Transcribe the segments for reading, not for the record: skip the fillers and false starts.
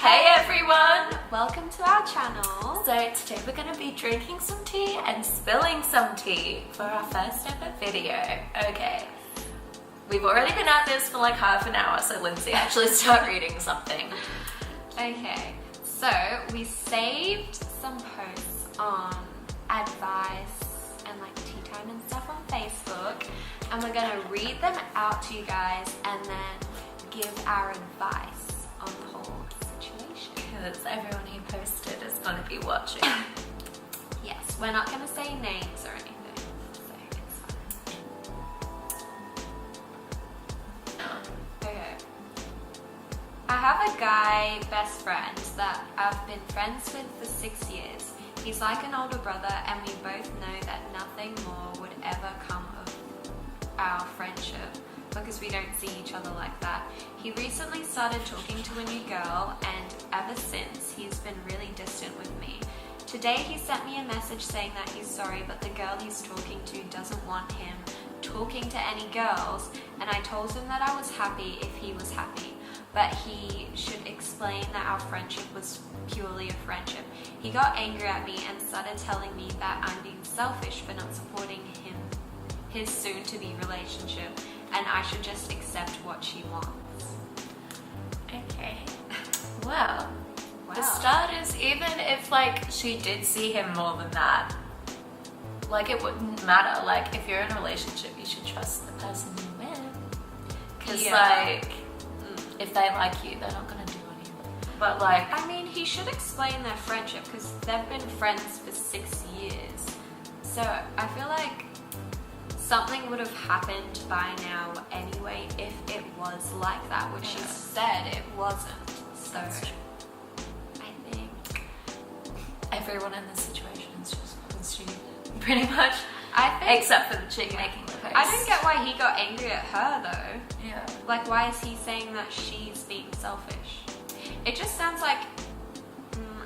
Hey everyone! Welcome to our channel. So today we're going to be drinking some tea and spilling some tea for our first ever video. Okay, we've already been at this for like half an hour, so Lindsay, actually start reading something. Okay, so we saved some posts on advice and like tea time and stuff on Facebook, and we're going to read them out to you guys and then give our advice on the whole situation. Because everyone who posted is going to be watching. Yes, we're not going to say names or anything, so it's fine. Okay. I have a guy best friend that I've been friends with for 6 years. He's like an older brother, and we both know that nothing more would ever come of our friendship because we don't see each other like that. He recently started talking to a new girl, and ever since he's been really distant with me. Today he sent me a message saying that he's sorry, but the girl he's talking to doesn't want him talking to any girls, and I told him that I was happy if he was happy, but he should explain that our friendship was purely a friendship. He got angry at me and started telling me that I'm being selfish for not supporting his soon-to-be relationship, and I should just accept what she wants. Okay. Well, for starters, even if like she did see him more than that, like it wouldn't matter. Like if you're in a relationship, you should trust the person you're with. Because like, if they like you, they're not gonna do anything. But like, I mean, he should explain their friendship because they've been friends for 6 years. So I feel like something would have happened by now anyway if it was like that, which she said it wasn't. So I think everyone in this situation is just fucking stupid, pretty much. I think, except for the chick making the post. I don't get why he got angry at her though. Yeah. Like, why is he saying that she's being selfish? It just sounds like,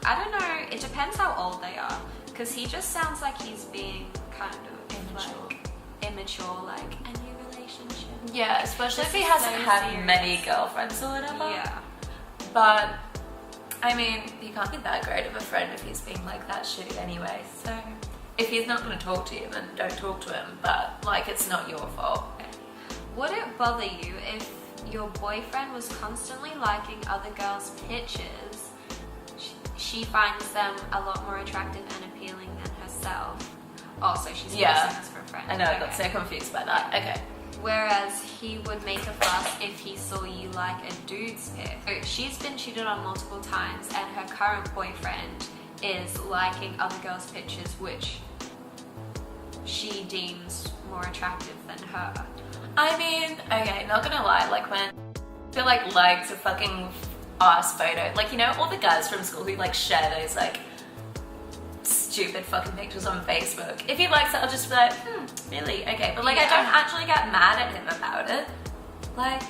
I don't know, it depends how old they are. Because he just sounds like he's being kind of immature, like a new relationship. Yeah, especially if he hasn't had many girlfriends or whatever. Yeah. But, I mean, he can't be that great of a friend if he's being like that shitty anyway. So, if he's not going to talk to you, then don't talk to him. But, like, it's not your fault. Would it bother you if your boyfriend was constantly liking other girls' pictures? She finds them a lot more attractive and appealing than herself. Oh, so she's posting this for a friend. I know, I got so confused by that. Okay. Whereas he would make a fuss if he saw you like a dude's pic. So she's been cheated on multiple times, and her current boyfriend is liking other girls' pictures, which she deems more attractive than her. I mean, okay, not gonna lie, like when I feel like likes a fucking ass photo, like, you know, all the guys from school who like share those like stupid fucking pictures on Facebook. If he likes it, I'll just be like, really? Okay. But like, I don't actually get mad at him about it. Like,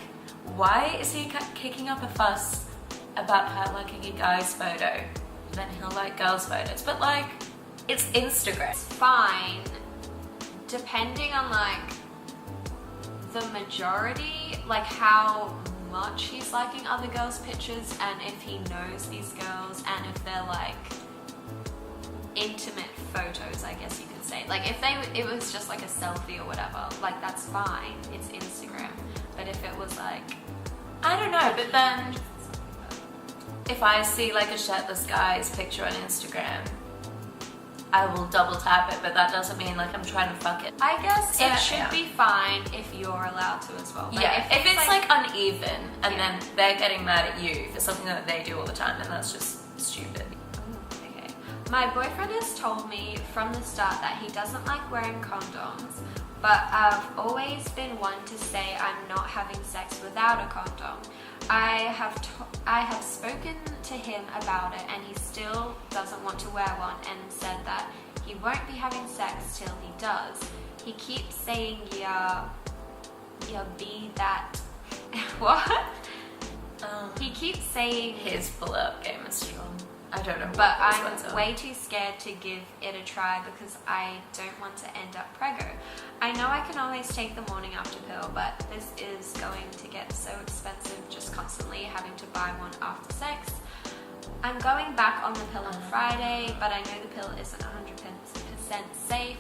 why is he kicking up a fuss about her liking a guy's photo? Then he'll like girls' photos. But like, it's Instagram. It's fine, depending on like the majority, like how much he's liking other girls' pictures, and if he knows these girls, and if they're like intimate photos, I guess you could say. Like if it was just like a selfie or whatever, like that's fine, it's Instagram. But if it was like, I don't know, but then if I see like a shirtless guy's picture on Instagram, I will double tap it, but that doesn't mean like I'm trying to fuck it. I guess it should be fine if you're allowed to as well. But if it's like uneven and then they're getting mad at you for something that they do all the time, then that's just stupid. My boyfriend has told me from the start that he doesn't like wearing condoms, but I've always been one to say I'm not having sex without a condom. I have spoken to him about it, and he still doesn't want to wear one, and said that he won't be having sex till he does. He keeps saying, yeah, be that. What? He keeps saying his pull-up game is strong. I don't know. But I'm way too scared to give it a try because I don't want to end up preggo. I know I can always take the morning after pill, but this is going to get so expensive just constantly having to buy one after sex. I'm going back on the pill on Friday, but I know the pill isn't 100% safe.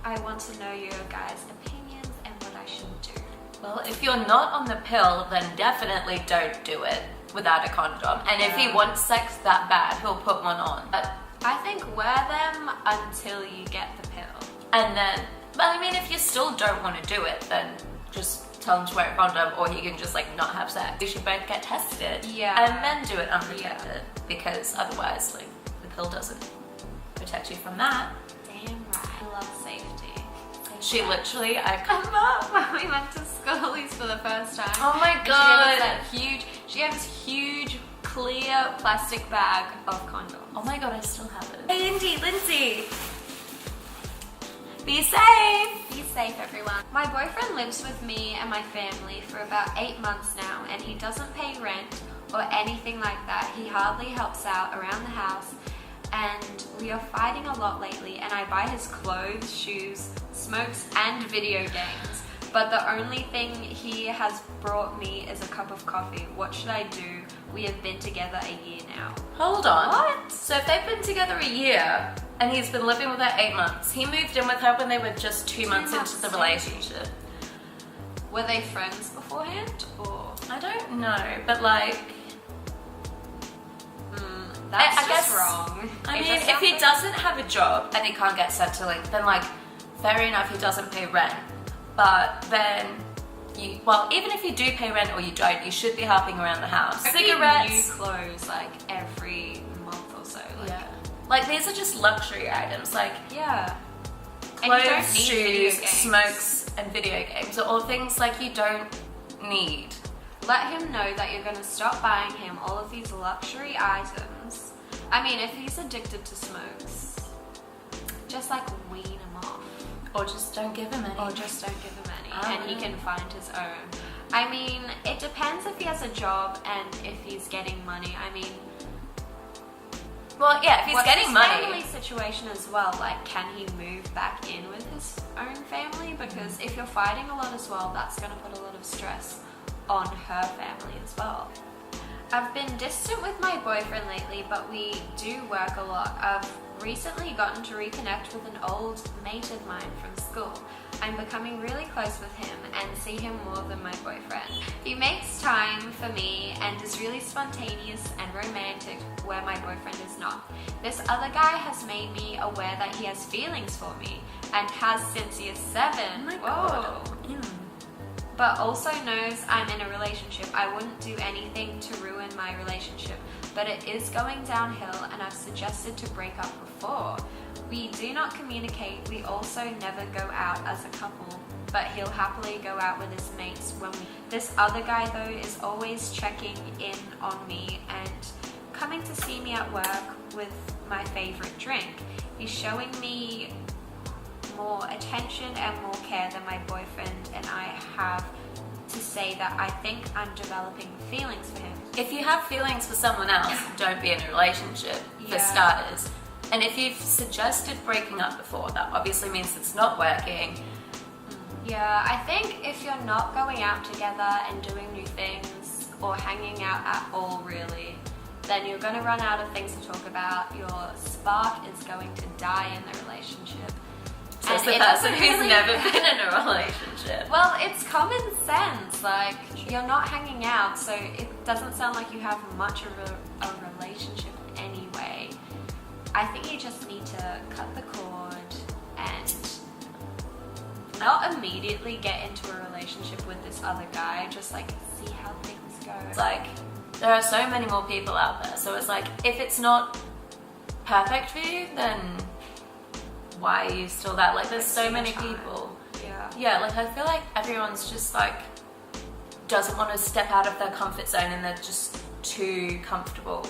I want to know your guys' opinions and what I should do. Well, if you're not on the pill, then definitely don't do it without a condom. And if he wants sex that bad, he'll put one on. But I think wear them until you get the pill. And then, but I mean, if you still don't want to do it, then just tell him to wear a condom, or he can just like not have sex. You should both get tested. Yeah. And then do it unprotected, because otherwise, like, the pill doesn't protect you from that. Damn right. I love safety. She literally, when we went to Schoolies for the first time. Oh my god. She had this huge clear plastic bag of condoms. Oh my god, I still have it. Hey Indy, Lindsay. Be safe. Be safe, everyone. My boyfriend lives with me and my family for about 8 months now, and he doesn't pay rent or anything like that. He hardly helps out around the house, and we are fighting a lot lately, and I buy his clothes, shoes, smokes, and video games. But the only thing he has brought me is a cup of coffee. What should I do? We have been together a year now. Hold on. What? So if they've been together a year and he's been living with her 8 months, he moved in with her when they were just 2 months into the relationship. Were they friends beforehand, or? I don't know, but like, That's I guess wrong. I mean, if he doesn't have a job and he can't get settling, then like, fair enough, he doesn't pay rent. But then, even if you do pay rent or you don't, you should be helping around the house. Cigarettes, new clothes, like every month or so. Like, yeah. Like these are just luxury items, like clothes, shoes, smokes, and video games are all things like you don't need. Let him know that you're going to stop buying him all of these luxury items. I mean, if he's addicted to smokes, just like wean him off. Or just don't give him any. And he can find his own. I mean, it depends if he has a job and if he's getting money. I mean, well, yeah, if he's getting money. Family situation as well. Like, can he move back in with his own family? Because if you're fighting a lot as well, that's going to put a lot of stress on her family as well. I've been distant with my boyfriend lately, but we do work a lot. I've recently gotten to reconnect with an old mate of mine from school. I'm becoming really close with him and see him more than my boyfriend. He makes time for me and is really spontaneous and romantic where my boyfriend is not. This other guy has made me aware that he has feelings for me and has since he is 7. Oh my god. But also knows I'm in a relationship. I wouldn't do anything to ruin my relationship, but it is going downhill and I've suggested to break up before. We do not communicate. We also never go out as a couple, but he'll happily go out with his mates when we... This other guy though is always checking in on me and coming to see me at work with my favorite drink. He's showing me more attention and more care than my boyfriend and I have to say that I think I'm developing feelings for him. If you have feelings for someone else, don't be in a relationship, for starters. And if you've suggested breaking up before, that obviously means it's not working. Yeah, I think if you're not going out together and doing new things or hanging out at all really, then you're going to run out of things to talk about. Your spark is going to die in the relationship. So it's the person who's never been in a relationship. Well, it's common sense. Like, you're not hanging out, so it doesn't sound like you have much of a relationship anyway. I think you just need to cut the cord and not immediately get into a relationship with this other guy. Just like see how things go. It's like, there are so many more people out there. So it's like, if it's not perfect for you, then why are you still that? Like, there's so many people. Yeah, like I feel like everyone's just like doesn't want to step out of their comfort zone and they're just too comfortable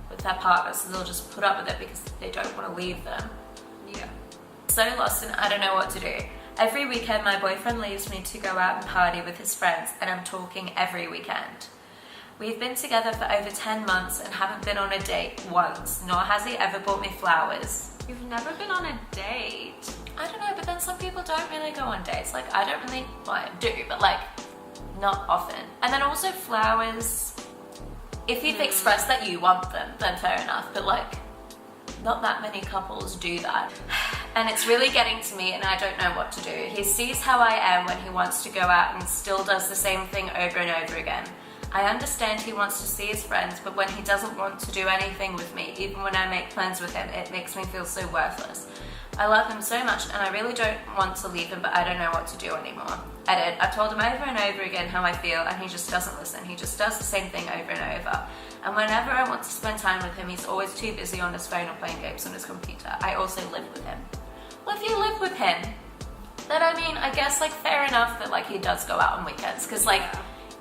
with their partner, so they'll just put up with it because they don't want to leave them. Yeah. So lost and I don't know what to do. Every weekend my boyfriend leaves me to go out and party with his friends, and I'm talking every weekend. We've been together for over 10 months and haven't been on a date once, nor has he ever bought me flowers. You've never been on a date? I don't know, but then some people don't really go on dates. Like, I don't really, well, I do, but like, not often. And then also flowers, If you've expressed that you want them, then fair enough, but like, not that many couples do that. And it's really getting to me and I don't know what to do. He sees how I am when he wants to go out and still does the same thing over and over again. I understand he wants to see his friends, but when he doesn't want to do anything with me, even when I make plans with him, it makes me feel so worthless. I love him so much and I really don't want to leave him, but I don't know what to do anymore. Edit, I've told him over and over again how I feel and he just doesn't listen. He just does the same thing over and over. And whenever I want to spend time with him, he's always too busy on his phone or playing games on his computer. I also live with him. Well, if you live with him, then I mean, I guess like fair enough that like he does go out on weekends, because like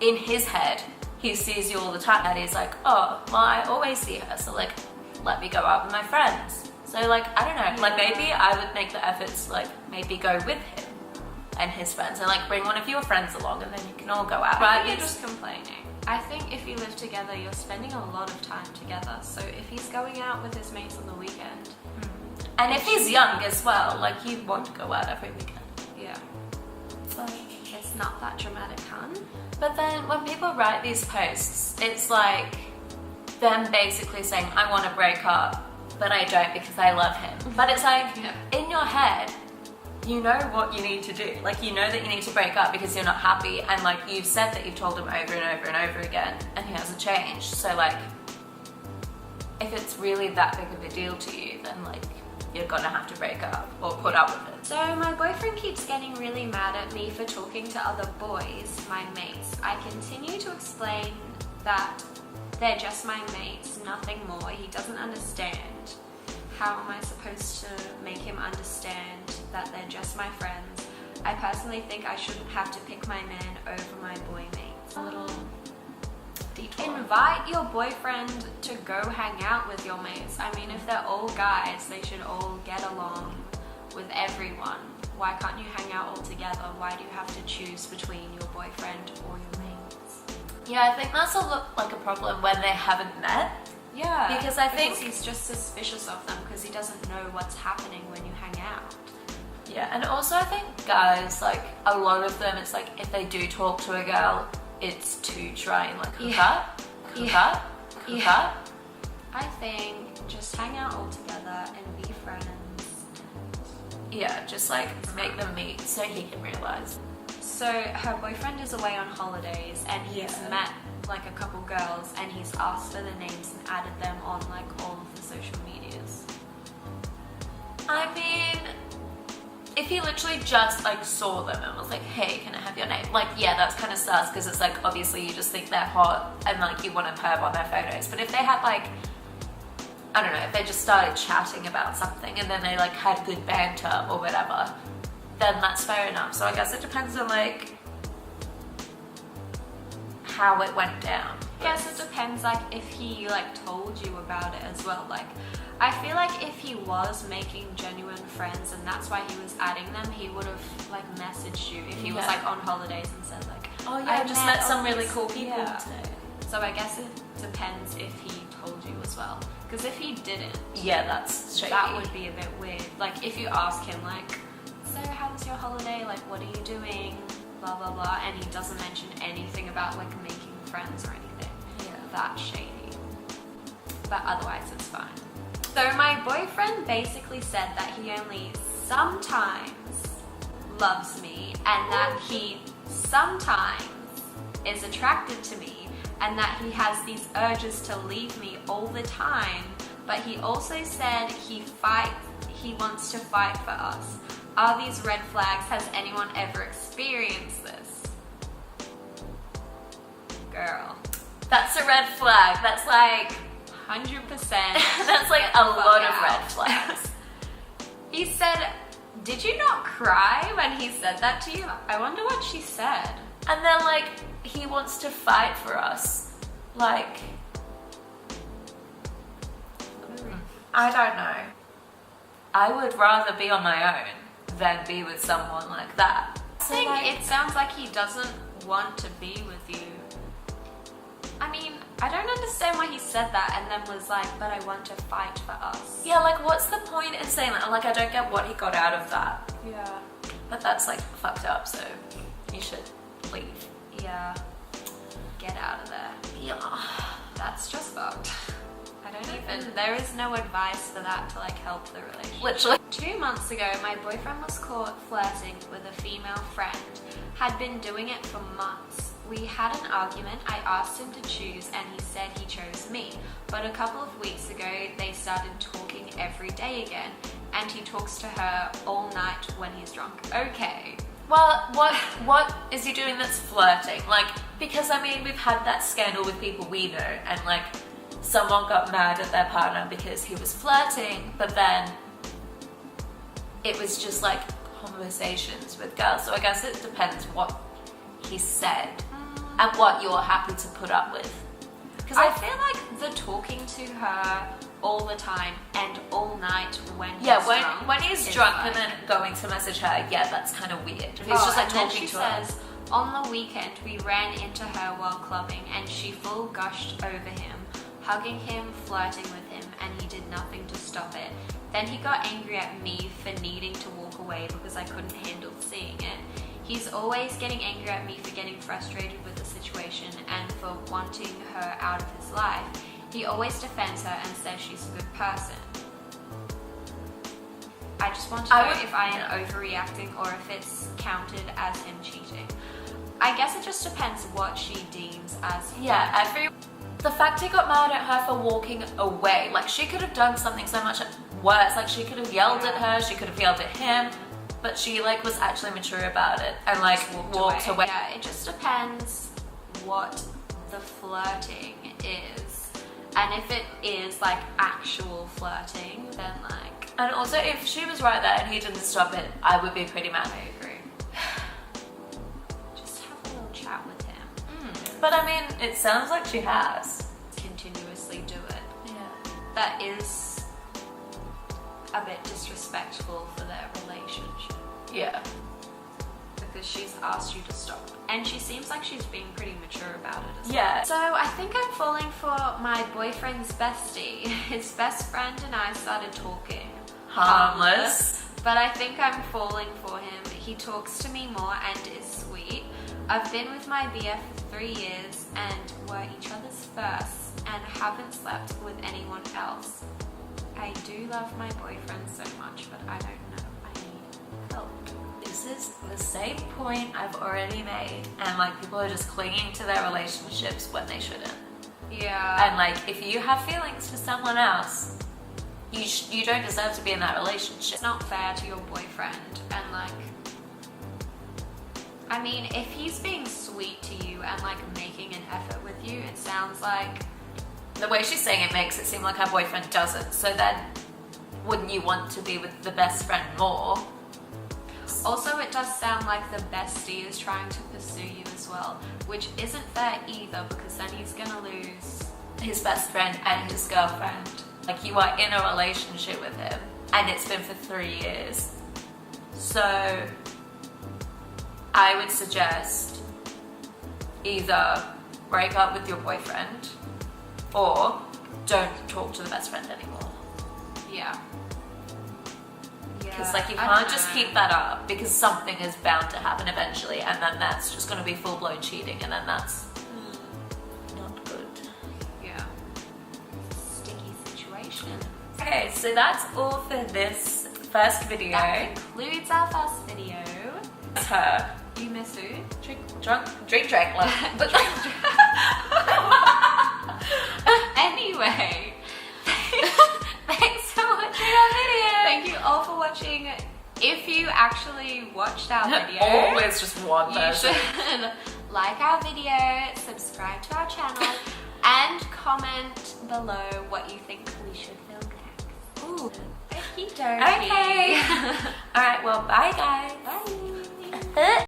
in his head, he sees you all the time and he's like, oh, well, I always see her, so like, let me go out with my friends. So like, I don't know, like maybe I would make the efforts to like maybe go with him and his friends and like bring one of your friends along and then you can all go out. I think you're just complaining. I think if you live together, you're spending a lot of time together. So if he's going out with his mates on the weekend. And if he's young as well, like you want to go out every weekend. Yeah. So it's not that dramatic, hun. But then when people write these posts, it's like them basically saying, I want to break up, but I don't because I love him. But it's like, in your head, you know what you need to do. Like, you know that you need to break up because you're not happy, and like you've said that you've told him over and over and over again, and he hasn't changed. So like, if it's really that big of a deal to you, then like, you're gonna have to break up or put up with it. So my boyfriend keeps getting really mad at me for talking to other boys, my mates. I continue to explain that they're just my mates, nothing more. He doesn't understand. How am I supposed to make him understand that they're just my friends? I personally think I shouldn't have to pick my man over my boy mates. A little detour. Invite your boyfriend to go hang out with your mates. I mean, if they're all guys, they should all get along with everyone. Why can't you hang out all together? Why do you have to choose between your boyfriend or your mates? Yeah, I think that's like a problem when they haven't met. Yeah, because I think he's just suspicious of them because he doesn't know what's happening when you hang out. Yeah, and also I think guys, like a lot of them, it's like if they do talk to a girl, it's to try and like hook up. I think just hang out all together and be friends. Yeah, just like make them meet so he can realize. So her boyfriend is away on holidays and he's met like a couple girls and he's asked for the names and added them on like all of the social medias. I mean, if he literally just like saw them and was like, hey, can I have your name? Like, yeah, that's kind of sus because it's like obviously you just think they're hot and like you want to perv on their photos. But if they had like, I don't know, if they just started chatting about something and then they like had good banter or whatever, then that's fair enough. So I guess it depends on like how it went down. Yes, it depends like if he like told you about it as well. Like I feel like if he was making genuine friends and that's why he was adding them, he would have like messaged you if he was like on holidays and said like, oh yeah, I just met some really cool people today. So I guess it depends if he told you as well. Because if he didn't, yeah, that's shaky. That would be a bit weird. Like if you ask him like, so how was your holiday? Like what are you doing? Blah blah blah, and he doesn't mention anything about like making friends or anything. Yeah, that's shady. But otherwise it's fine. So my boyfriend basically said that he only sometimes loves me and that he sometimes is attracted to me and that he has these urges to leave me all the time, but he also said he wants to fight for us. Are these red flags? Has anyone ever experienced this? Girl. That's a red flag. That's like 100%. That's like a lot of red flags. He said, did you not cry when he said that to you? I wonder what she said. And then like, he wants to fight for us. Like, I don't know. I would rather be on my own than be with someone like that. I think it sounds like he doesn't want to be with you. I mean, I don't understand why he said that and then was like, but I want to fight for us. Yeah, like what's the point in saying that? Like I don't get what he got out of that. Yeah. But that's like fucked up, so you should leave. Yeah. Get out of there. Yeah. That's just fucked. I don't even, there is no advice for that to like help the relationship. Literally. 2 months ago, my boyfriend was caught flirting with a female friend. Had been doing it for months. We had an argument, I asked him to choose and he said he chose me. But a couple of weeks ago, they started talking every day again and he talks to her all night when he's drunk. Okay. Well, what is he doing that's flirting? Like, because I mean, we've had that scandal with people we know and like someone got mad at their partner because he was flirting, but then it was just like conversations with girls. So I guess it depends what he said and what you're happy to put up with. Because I feel like the talking to her all the time and all night when he's drunk. When he's drunk and then going to message her, yeah, that's kind of weird. He's just like talking to her. Says, on the weekend we ran into her while clubbing and she full gushed over him, hugging him, flirting with him, and he did nothing to stop it. Then he got angry at me for needing to walk away because I couldn't handle seeing it. He's always getting angry at me for getting frustrated with the situation and for wanting her out of his life. He always defends her and says she's a good person. I just want to know if I am overreacting or if it's counted as him cheating. I guess it just depends what she deems as the fact he got mad at her for walking away, like she could have done something so much worse. Like she could have yelled at her, she could have yelled at him, but she like was actually mature about it and like walked away. Yeah, it just depends what the flirting is. And if it is like actual flirting, then like... And also if she was right there and he didn't stop it, I would be pretty mad. I agree. Just have a little chat with him. But I mean, it sounds like she has. Continuously do it. Yeah. That is a bit disrespectful for their relationship. Yeah. Because she's asked you to stop. And she seems like she's being pretty mature about it as well. Yeah. So I think I'm falling for my boyfriend's bestie. His best friend and I started talking. Harmless. But I think I'm falling for him. He talks to me more and is sweet. I've been with my BF for 3 years and we're each other's first and haven't slept with anyone else. I do love my boyfriend so much, but I don't know. I need help. This is the same point I've already made, and like people are just clinging to their relationships when they shouldn't. Yeah. And like if you have feelings for someone else, you don't deserve to be in that relationship. It's not fair to your boyfriend, and like, I mean, if he's being sweet to you and like making an effort with you, it sounds like... The way she's saying it makes it seem like her boyfriend doesn't. So then, wouldn't you want to be with the best friend more? Also, it does sound like the bestie is trying to pursue you as well, which isn't fair either, because then he's gonna lose his best friend and his girlfriend. Like, you are in a relationship with him, and it's been for 3 years. So, I would suggest either break up with your boyfriend or don't talk to the best friend anymore. Yeah. Because like you can't just keep that up, because something is bound to happen eventually, and then that's just going to be full-blown cheating, and then that's not good. Yeah. Sticky situation. Okay, so that's all for this first video. That concludes our first video. It's her. You miss who? Drink, love. Anyway. Thanks for watching our video. Thank you all for watching. If you actually watched our video, always just one you person. should like our video, subscribe to our channel, and comment below what you think we should film next. Ooh. Okie dokie. Okay. Alright, well, bye guys. Bye.